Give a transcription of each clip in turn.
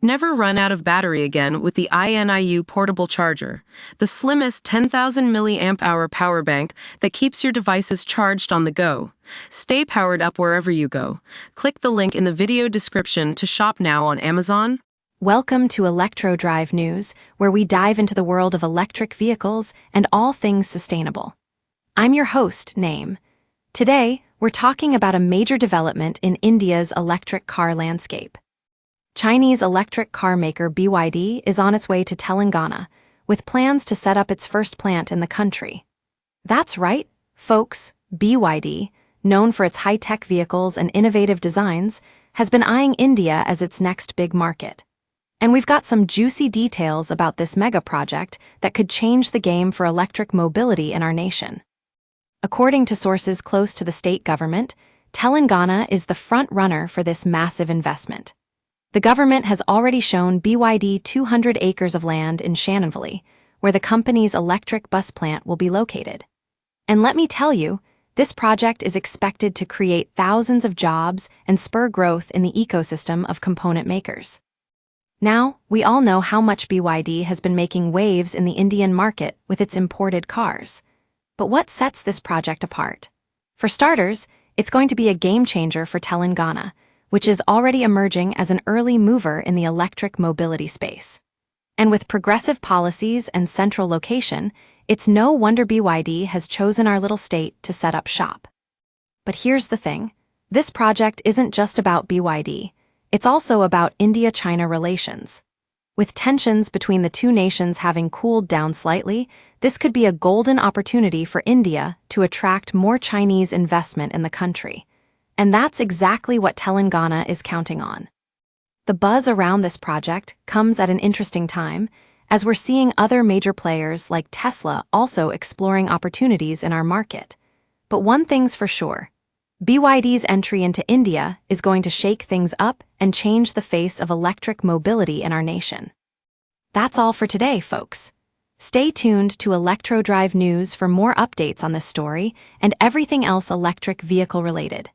Never run out of battery again with the INIU portable charger, the slimmest 10,000 milliamp hour power bank that keeps your devices charged on the go. Stay powered up wherever you go. Click the link in the video description to shop now on Amazon. Welcome to Electro Drive News, where we dive into the world of electric vehicles and all things sustainable. I'm your host, Naeem. Today, we're talking about a major development in India's electric car landscape. Chinese electric car maker BYD is on its way to Telangana, with plans to set up its first plant in the country. That's right, folks, BYD, known for its high-tech vehicles and innovative designs, has been eyeing India as its next big market. And we've got some juicy details about this mega project that could change the game for electric mobility in our nation. According to sources close to the state government, Telangana is the front runner for this massive investment. The government has already shown BYD 200 acres of land in Shannonville, where the company's electric bus plant will be located. And let me tell you, this project is expected to create thousands of jobs and spur growth in the ecosystem of component makers. Now, we all know how much BYD has been making waves in the Indian market with its imported cars. But what sets this project apart? For starters, it's going to be a game changer for Telangana, which is already emerging as an early mover in the electric mobility space. And with progressive policies and central location, it's no wonder BYD has chosen our little state to set up shop. But here's the thing, this project isn't just about BYD, it's also about India-China relations. With tensions between the two nations having cooled down slightly, this could be a golden opportunity for India to attract more Chinese investment in the country. And that's exactly what Telangana is counting on. The buzz around this project comes at an interesting time, as we're seeing other major players like Tesla also exploring opportunities in our market. But one thing's for sure, BYD's entry into India is going to shake things up and change the face of electric mobility in our nation. That's all for today, folks. Stay tuned to Electro Drive News for more updates on this story and everything else electric vehicle related.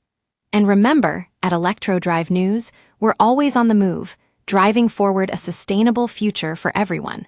And remember, at Electro Drive News, we're always on the move, driving forward a sustainable future for everyone.